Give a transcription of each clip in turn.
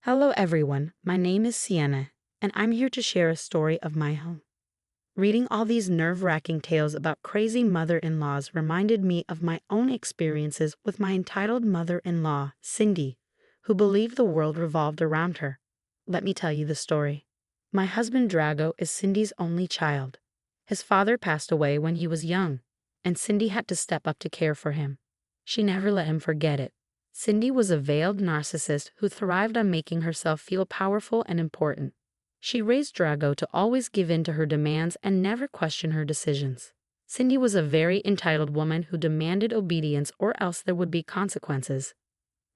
Hello everyone, my name is Sienna, and I'm here to share a story of my own. Reading all these nerve-wracking tales about crazy mother-in-laws reminded me of my own experiences with my entitled mother-in-law, Cindy, who believed the world revolved around her. Let me tell you the story. My husband Drago is Cindy's only child. His father passed away when he was young, and Cindy had to step up to care for him. She never let him forget it. Cindy was a veiled narcissist who thrived on making herself feel powerful and important. She raised Drago to always give in to her demands and never question her decisions. Cindy was a very entitled woman who demanded obedience or else there would be consequences.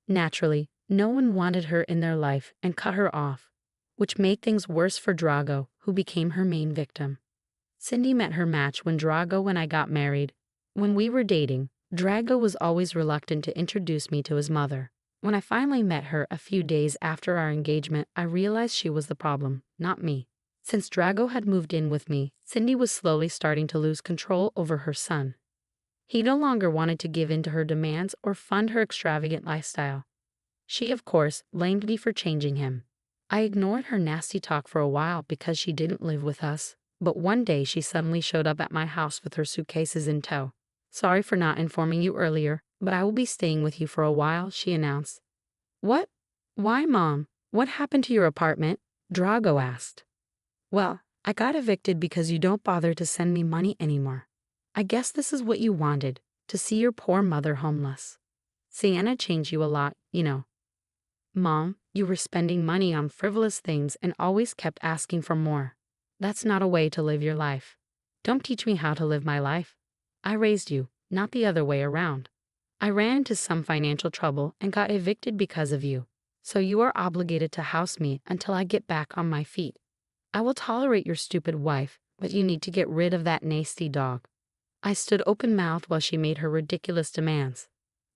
Naturally, no one wanted her in their life and cut her off, which made things worse for Drago, who became her main victim. Cindy met her match when Drago and I got married. When we were dating, Drago was always reluctant to introduce me to his mother. When I finally met her a few days after our engagement, I realized she was the problem, not me. Since Drago had moved in with me, Cindy was slowly starting to lose control over her son. He no longer wanted to give in to her demands or fund her extravagant lifestyle. She, of course, blamed me for changing him. I ignored her nasty talk for a while because she didn't live with us, but one day she suddenly showed up at my house with her suitcases in tow. "Sorry for not informing you earlier, but I will be staying with you for a while," she announced. "What? Why, Mom? What happened to your apartment?" Drago asked. "Well, I got evicted because you don't bother to send me money anymore. I guess this is what you wanted, to see your poor mother homeless. Sienna changed you a lot, you know." "Mom, you were spending money on frivolous things and always kept asking for more. That's not a way to live your life. Don't teach me how to live my life. I raised you, not the other way around. I ran into some financial trouble and got evicted because of you, so you are obligated to house me until I get back on my feet. I will tolerate your stupid wife, but you need to get rid of that nasty dog." I stood open-mouthed while she made her ridiculous demands.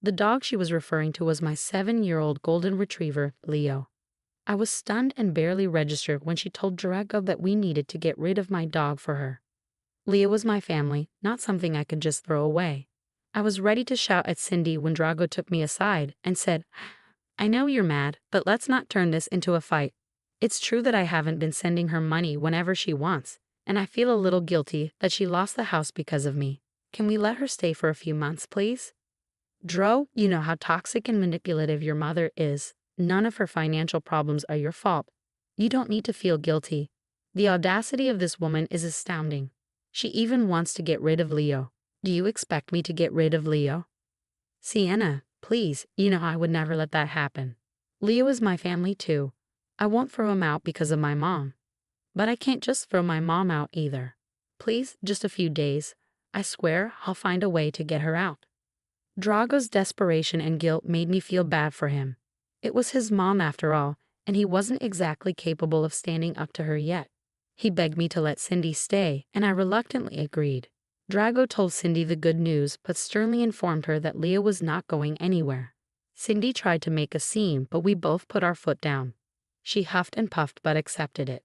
The dog she was referring to was my 7-year-old golden retriever, Leo. I was stunned and barely registered when she told Drago that we needed to get rid of my dog for her. Leo was my family, not something I could just throw away. I was ready to shout at Cindy when Drago took me aside and said, "I know you're mad, but let's not turn this into a fight. It's true that I haven't been sending her money whenever she wants, and I feel a little guilty that she lost the house because of me. Can we let her stay for a few months, please?" "Dro, you know how toxic and manipulative your mother is. None of her financial problems are your fault. You don't need to feel guilty. The audacity of this woman is astounding. She even wants to get rid of Leo. Do you expect me to get rid of Leo?" "Sienna, please, you know I would never let that happen. Leo is my family too. I won't throw him out because of my mom. But I can't just throw my mom out either. Please, just a few days. I swear I'll find a way to get her out." Drago's desperation and guilt made me feel bad for him. It was his mom after all, and he wasn't exactly capable of standing up to her yet. He begged me to let Cindy stay, and I reluctantly agreed. Drago told Cindy the good news, but sternly informed her that Leo was not going anywhere. Cindy tried to make a scene, but we both put our foot down. She huffed and puffed but accepted it.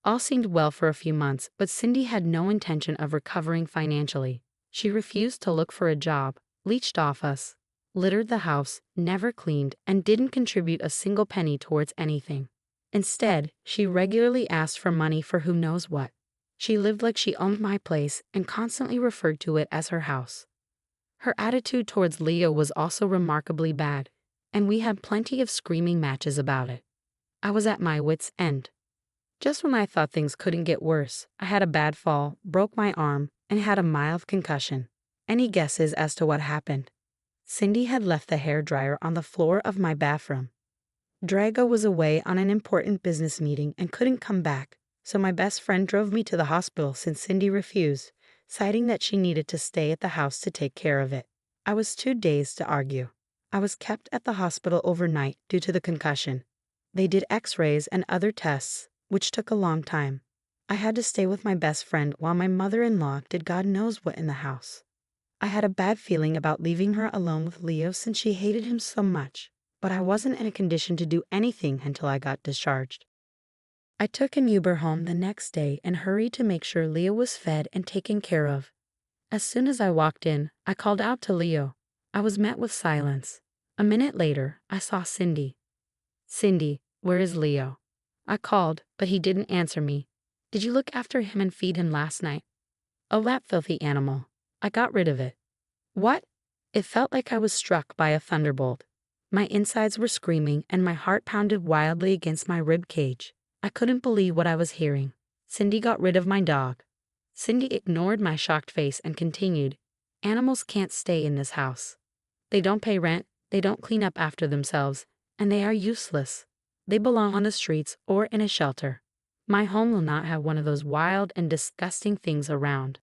All seemed well for a few months, but Cindy had no intention of recovering financially. She refused to look for a job, leached off us, littered the house, never cleaned, and didn't contribute a single penny towards anything. Instead, she regularly asked for money for who knows what. She lived like she owned my place and constantly referred to it as her house. Her attitude towards Leo was also remarkably bad, and we had plenty of screaming matches about it. I was at my wits' end. Just when I thought things couldn't get worse, I had a bad fall, broke my arm, and had a mild concussion. Any guesses as to what happened? Cindy had left the hairdryer on the floor of my bathroom. Drago was away on an important business meeting and couldn't come back, so my best friend drove me to the hospital since Cindy refused, citing that she needed to stay at the house to take care of it. I was too dazed to argue. I was kept at the hospital overnight due to the concussion. They did x-rays and other tests, which took a long time. I had to stay with my best friend while my mother-in-law did God knows what in the house. I had a bad feeling about leaving her alone with Leo since she hated him so much, but I wasn't in a condition to do anything until I got discharged. I took an Uber home the next day and hurried to make sure Leo was fed and taken care of. As soon as I walked in, I called out to Leo. I was met with silence. A minute later, I saw Cindy. "Cindy, Where is Leo? I called, but he didn't answer me. Did you look after him and feed him last night? Oh, that filthy animal. I got rid of it. What? It felt like I was struck by a thunderbolt. My insides were screaming and my heart pounded wildly against my rib cage. I couldn't believe what I was hearing. Cindy got rid of my dog. Cindy ignored my shocked face and continued, "Animals can't stay in this house. They don't pay rent, they don't clean up after themselves, and they are useless. They belong on the streets or in a shelter. My home will not have one of those wild and disgusting things around."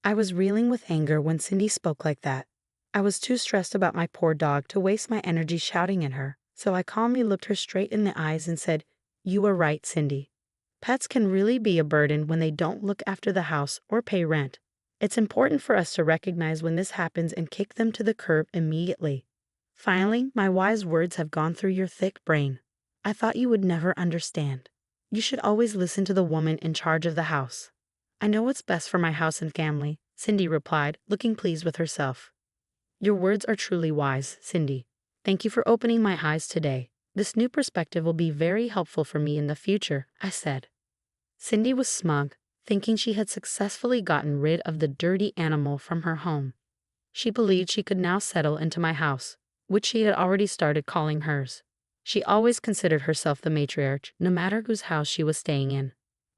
I was reeling with anger when Cindy spoke like that. I was too stressed about my poor dog to waste my energy shouting at her, so I calmly looked her straight in the eyes and said, "You are right, Cindy. Pets can really be a burden when they don't look after the house or pay rent. It's important for us to recognize when this happens and kick them to the curb immediately. Finally, my wise words have gone through your thick brain. I thought you would never understand. You should always listen to the woman in charge of the house." "I know what's best for my house and family," Cindy replied, looking pleased with herself. "Your words are truly wise, Cindy. Thank you for opening my eyes today. This new perspective will be very helpful for me in the future," I said. Cindy was smug, thinking she had successfully gotten rid of the dirty animal from her home. She believed she could now settle into my house, which she had already started calling hers. She always considered herself the matriarch, no matter whose house she was staying in.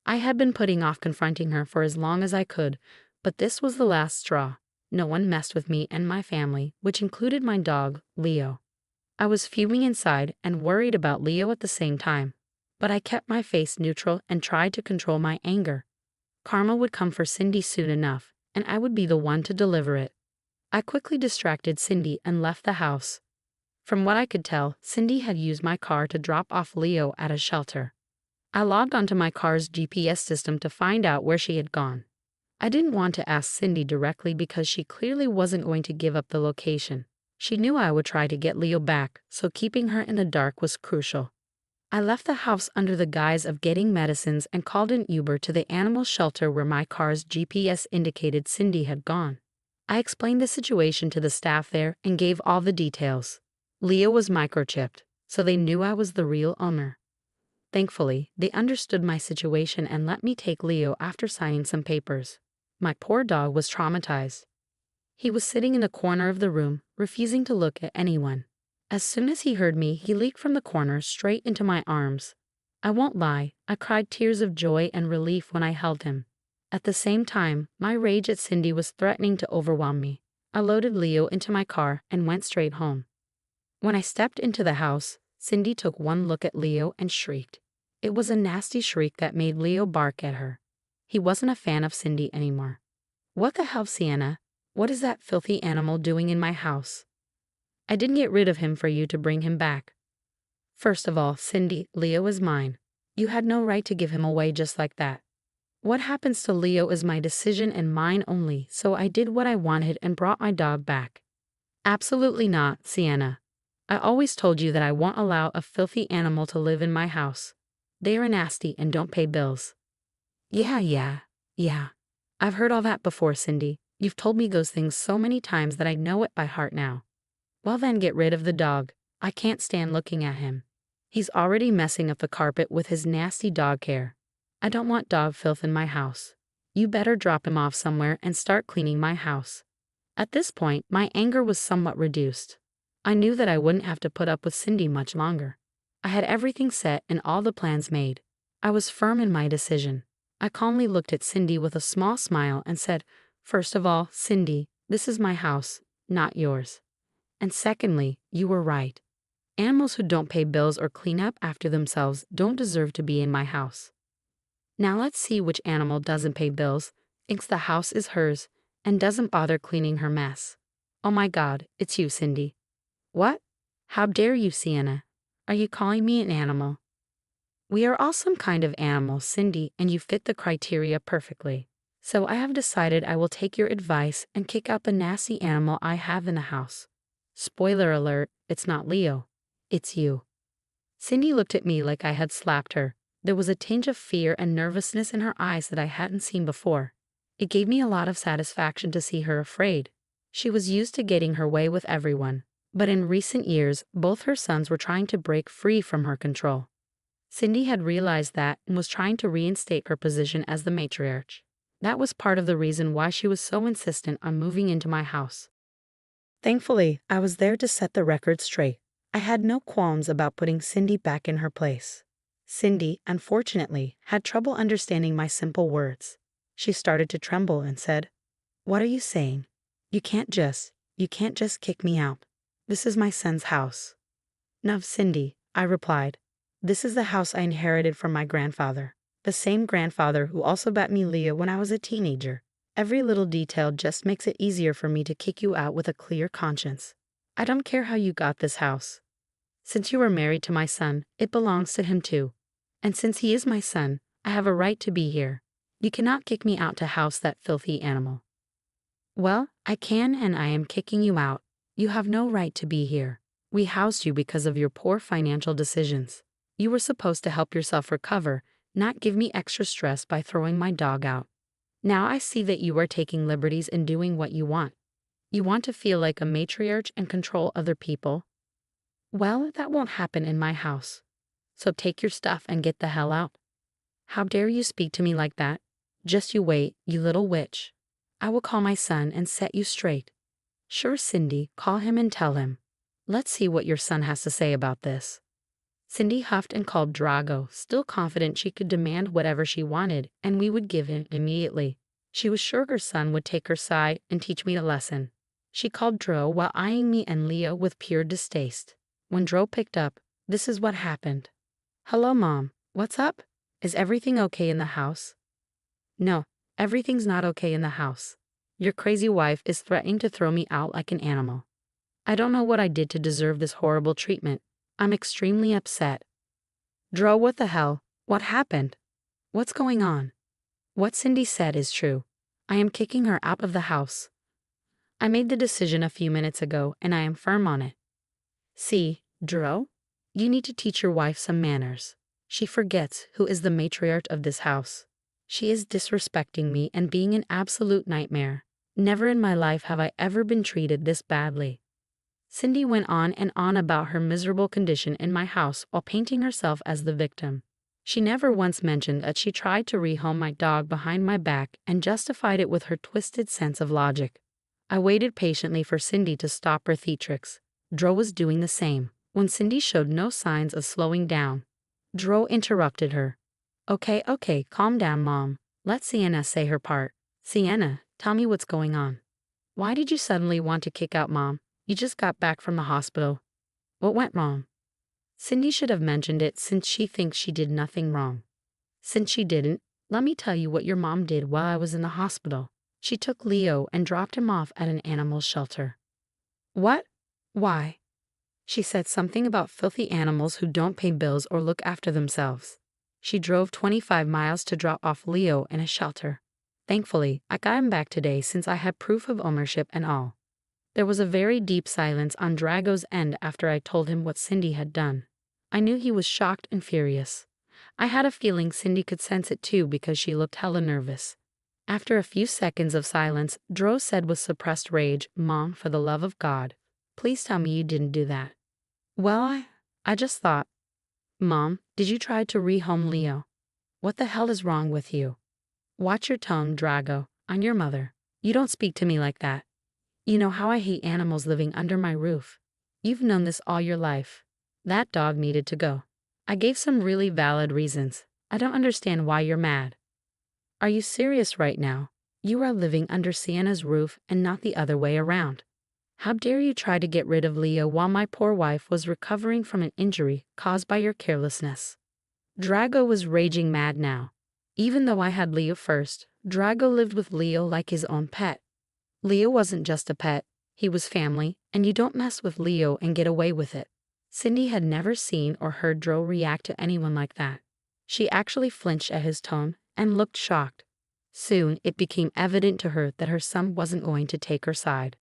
I had been putting off confronting her for as long as I could, but this was the last straw. No one messed with me and my family, which included my dog, Leo. I was fuming inside and worried about Leo at the same time, but I kept my face neutral and tried to control my anger. Karma would come for Cindy soon enough, and I would be the one to deliver it. I quickly distracted Cindy and left the house. From what I could tell, Cindy had used my car to drop off Leo at a shelter. I logged onto my car's GPS system to find out where she had gone. I didn't want to ask Cindy directly because she clearly wasn't going to give up the location. She knew I would try to get Leo back, so keeping her in the dark was crucial. I left the house under the guise of getting medicines and called an Uber to the animal shelter where my car's GPS indicated Cindy had gone. I explained the situation to the staff there and gave all the details. Leo was microchipped, so they knew I was the real owner. Thankfully, they understood my situation and let me take Leo after signing some papers. My poor dog was traumatized. He was sitting in the corner of the room, refusing to look at anyone. As soon as he heard me, he leaped from the corner straight into my arms. I won't lie, I cried tears of joy and relief when I held him. At the same time, my rage at Cindy was threatening to overwhelm me. I loaded Leo into my car and went straight home. When I stepped into the house, Cindy took one look at Leo and shrieked. It was a nasty shriek that made Leo bark at her. He wasn't a fan of Cindy anymore. "What the hell, Sienna? What is that filthy animal doing in my house? I didn't get rid of him for you to bring him back. First of all, Cindy, Leo is mine. You had no right to give him away just like that. What happens to Leo is my decision and mine only, so I did what I wanted and brought my dog back." "Absolutely not, Sienna. I always told you that I won't allow a filthy animal to live in my house. They are nasty and don't pay bills." Yeah. I've heard all that before, Cindy. You've told me those things so many times that I know it by heart now. Well then, get rid of the dog. I can't stand looking at him. He's already messing up the carpet with his nasty dog hair. I don't want dog filth in my house. You better drop him off somewhere and start cleaning my house. At this point, my anger was somewhat reduced. I knew that I wouldn't have to put up with Cindy much longer. I had everything set and all the plans made. I was firm in my decision. I calmly looked at Cindy with a small smile and said, "First of all, Cindy, this is my house, not yours. And secondly, you were right. Animals who don't pay bills or clean up after themselves don't deserve to be in my house. Now let's see which animal doesn't pay bills, thinks the house is hers, and doesn't bother cleaning her mess. Oh my God, it's you, Cindy." "What? How dare you, Sienna? Are you calling me an animal?" "We are all some kind of animals, Cindy, and you fit the criteria perfectly. So I have decided I will take your advice and kick out the nasty animal I have in the house. Spoiler alert, it's not Leo. It's you." Cindy looked at me like I had slapped her. There was a tinge of fear and nervousness in her eyes that I hadn't seen before. It gave me a lot of satisfaction to see her afraid. She was used to getting her way with everyone. But in recent years, both her sons were trying to break free from her control. Cindy had realized that and was trying to reinstate her position as the matriarch. That was part of the reason why she was so insistent on moving into my house. Thankfully, I was there to set the record straight. I had no qualms about putting Cindy back in her place. Cindy, unfortunately, had trouble understanding my simple words. She started to tremble and said, "What are you saying? You can't just kick me out. This is my son's house." "No, Cindy," I replied. "This is the house I inherited from my grandfather. The same grandfather who also bought me Leah when I was a teenager. Every little detail just makes it easier for me to kick you out with a clear conscience. I don't care how you got this house. Since you were married to my son, it belongs to him too. And since he is my son, I have a right to be here. You cannot kick me out to house that filthy animal." "Well, I can, and I am kicking you out. You have no right to be here. We housed you because of your poor financial decisions. You were supposed to help yourself recover, not give me extra stress by throwing my dog out. Now I see that you are taking liberties and doing what you want. You want to feel like a matriarch and control other people. Well, that won't happen in my house. So take your stuff and get the hell out. How dare you speak to me like that? Just you wait, you little witch. I will call my son and set you straight." "Sure, Cindy, call him and tell him. Let's see what your son has to say about this." Cindy huffed and called Drago, still confident she could demand whatever she wanted, and we would give in immediately. She was sure her son would take her side and teach me a lesson. She called Dro while eyeing me and Leo with pure distaste. When Dro picked up, this is what happened. "Hello, Mom. What's up? Is everything okay in the house?" "No, everything's not okay in the house. Your crazy wife is threatening to throw me out like an animal. I don't know what I did to deserve this horrible treatment. I'm extremely upset." "Dro, what the hell? What happened? What's going on?" "What Cindy said is true. I am kicking her out of the house. I made the decision a few minutes ago, and I am firm on it. See, Dro, you need to teach your wife some manners. She forgets who is the matriarch of this house. She is disrespecting me and being an absolute nightmare. Never in my life have I ever been treated this badly." Cindy went on and on about her miserable condition in my house while painting herself as the victim. She never once mentioned that she tried to rehome my dog behind my back and justified it with her twisted sense of logic. I waited patiently for Cindy to stop her theatrics. Dro was doing the same. When Cindy showed no signs of slowing down, Dro interrupted her. Okay, calm down, Mom. Let Sienna say her part. Sienna, tell me what's going on. Why did you suddenly want to kick out Mom? You just got back from the hospital. What went wrong?" Cindy should have mentioned it since she thinks she did nothing wrong. Since she didn't, let me tell you what your mom did while I was in the hospital. She took Leo and dropped him off at an animal shelter. "What? Why?" "She said something about filthy animals who don't pay bills or look after themselves. She drove 25 miles to drop off Leo in a shelter. Thankfully, I got him back today since I had proof of ownership and all." There was a very deep silence on Drago's end after I told him what Cindy had done. I knew he was shocked and furious. I had a feeling Cindy could sense it too because she looked hella nervous. After a few seconds of silence, Dro said with suppressed rage, "Mom, for the love of God, please tell me you didn't do that." "Well, I just thought." "Mom, did you try to rehome Leo? What the hell is wrong with you? Watch your tone, Drago. I'm your mother. You don't speak to me like that. You know how I hate animals living under my roof. You've known this all your life. That dog needed to go. I gave some really valid reasons. I don't understand why you're mad." "Are you serious right now? You are living under Sienna's roof and not the other way around. How dare you try to get rid of Leo while my poor wife was recovering from an injury caused by your carelessness?" Drago was raging mad now. Even though I had Leo first, Drago lived with Leo like his own pet. Leo wasn't just a pet, he was family, and you don't mess with Leo and get away with it. Cindy had never seen or heard Dro react to anyone like that. She actually flinched at his tone and looked shocked. Soon it became evident to her that her son wasn't going to take her side.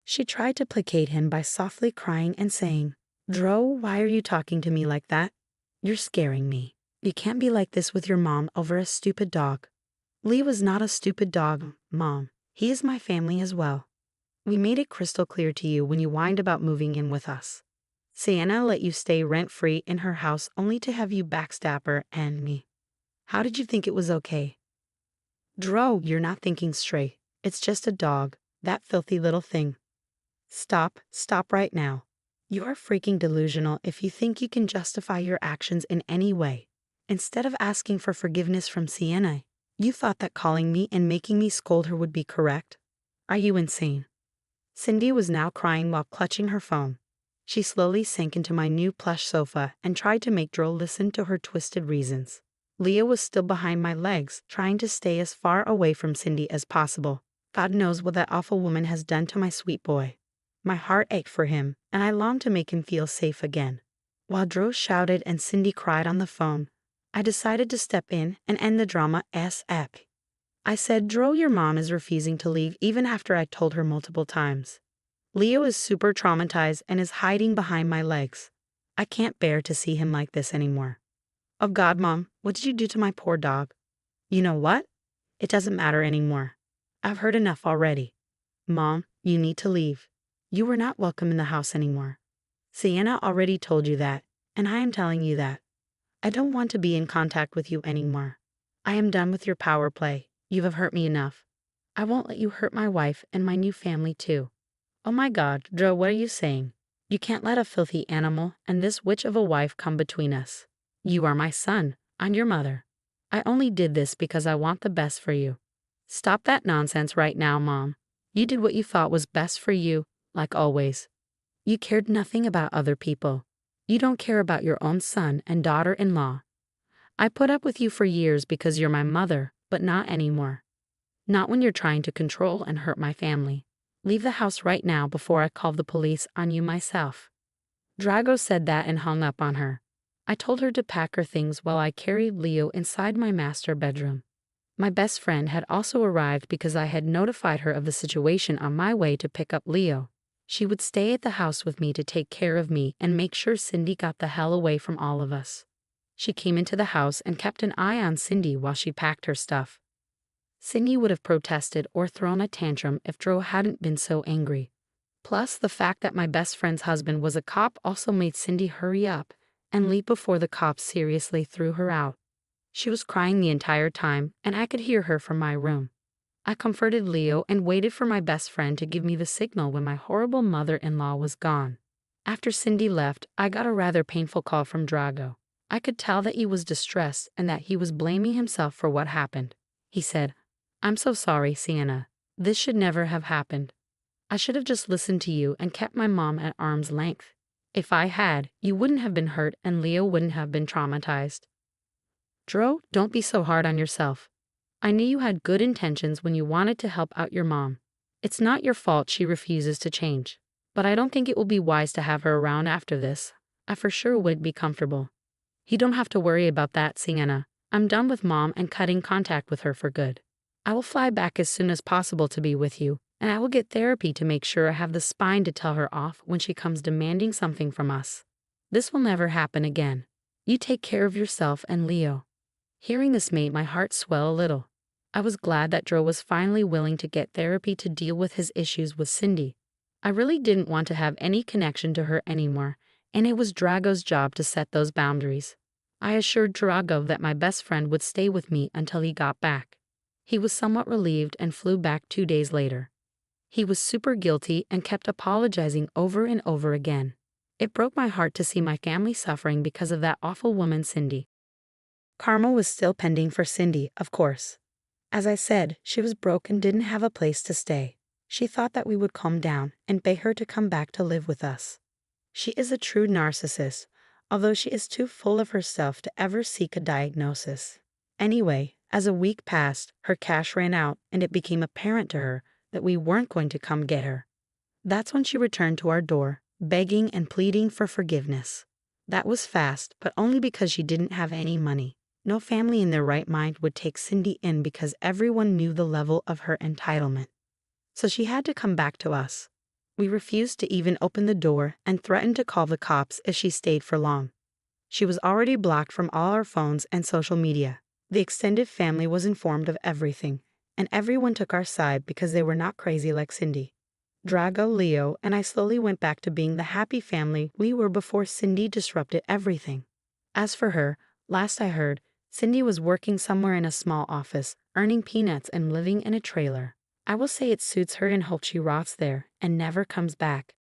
She tried to placate him by softly crying and saying, "Dro, why are you talking to me like that? You're scaring me. You can't be like this with your mom over a stupid dog." "Leo is not a stupid dog, Mom. He is my family as well." We made it crystal clear to you when you whined about moving in with us. Sienna let you stay rent-free in her house only to have you backstab her and me. How did you think it was okay? Dro, you're not thinking straight. It's just a dog, that filthy little thing. Stop right now. You are freaking delusional if you think you can justify your actions in any way. Instead of asking for forgiveness from Sienna, you thought that calling me and making me scold her would be correct? Are you insane? Cindy was now crying while clutching her phone. She slowly sank into my new plush sofa and tried to make Dro listen to her twisted reasons. Leo was still behind my legs, trying to stay as far away from Cindy as possible. God knows what that awful woman has done to my sweet boy. My heart ached for him, and I longed to make him feel safe again. While Dro shouted and Cindy cried on the phone, I decided to step in and end the drama ASAP. I said, Dro, your mom is refusing to leave even after I told her multiple times. Leo is super traumatized and is hiding behind my legs. I can't bear to see him like this anymore. Oh God, Mom, what did you do to my poor dog? You know what? It doesn't matter anymore. I've heard enough already. Mom, you need to leave. You were not welcome in the house anymore. Sienna already told you that, and I am telling you that. I don't want to be in contact with you anymore. I am done with your power play. You have hurt me enough. I won't let you hurt my wife and my new family too. Oh my God, Joe, what are you saying? You can't let a filthy animal and this witch of a wife come between us. You are my son. I'm your mother. I only did this because I want the best for you. Stop that nonsense right now, Mom. You did what you thought was best for you, like always. You cared nothing about other people. You don't care about your own son and daughter-in-law. I put up with you for years because you're my mother, but not anymore. Not when you're trying to control and hurt my family. Leave the house right now before I call the police on you myself. Drago said that and hung up on her. I told her to pack her things while I carried Leo inside my master bedroom. My best friend had also arrived because I had notified her of the situation on my way to pick up Leo. She would stay at the house with me to take care of me and make sure Cindy got the hell away from all of us. She came into the house and kept an eye on Cindy while she packed her stuff. Cindy would have protested or thrown a tantrum if Dro hadn't been so angry. Plus, the fact that my best friend's husband was a cop also made Cindy hurry up and leave before the cops seriously threw her out. She was crying the entire time, and I could hear her from my room. I comforted Leo and waited for my best friend to give me the signal when my horrible mother-in-law was gone. After Cindy left, I got a rather painful call from Drago. I could tell that he was distressed and that he was blaming himself for what happened. He said, I'm so sorry, Sienna. This should never have happened. I should have just listened to you and kept my mom at arm's length. If I had, you wouldn't have been hurt and Leo wouldn't have been traumatized. Dro, don't be so hard on yourself. I knew you had good intentions when you wanted to help out your mom. It's not your fault she refuses to change. But I don't think it will be wise to have her around after this. I for sure would be comfortable. You don't have to worry about that, Sienna. I'm done with Mom and cutting contact with her for good. I will fly back as soon as possible to be with you, and I will get therapy to make sure I have the spine to tell her off when she comes demanding something from us. This will never happen again. You take care of yourself and Leo. Hearing this made my heart swell a little. I was glad that Dro was finally willing to get therapy to deal with his issues with Cindy. I really didn't want to have any connection to her anymore, and it was Drago's job to set those boundaries. I assured Drago that my best friend would stay with me until he got back. He was somewhat relieved and flew back 2 days later. He was super guilty and kept apologizing over and over again. It broke my heart to see my family suffering because of that awful woman Cindy. Karma was still pending for Cindy, of course. As I said, she was broke and didn't have a place to stay. She thought that we would calm down and beg her to come back to live with us. She is a true narcissist, although she is too full of herself to ever seek a diagnosis. Anyway, as a week passed, her cash ran out and it became apparent to her that we weren't going to come get her. That's when she returned to our door, begging and pleading for forgiveness. That was fast, but only because she didn't have any money. No family in their right mind would take Cindy in because everyone knew the level of her entitlement. So she had to come back to us. We refused to even open the door and threatened to call the cops if she stayed for long. She was already blocked from all our phones and social media. The extended family was informed of everything, and everyone took our side because they were not crazy like Cindy. Drago, Leo, and I slowly went back to being the happy family we were before Cindy disrupted everything. As for her, last I heard, Cindy was working somewhere in a small office, earning peanuts and living in a trailer. I will say it suits her and hope she rots there and never comes back.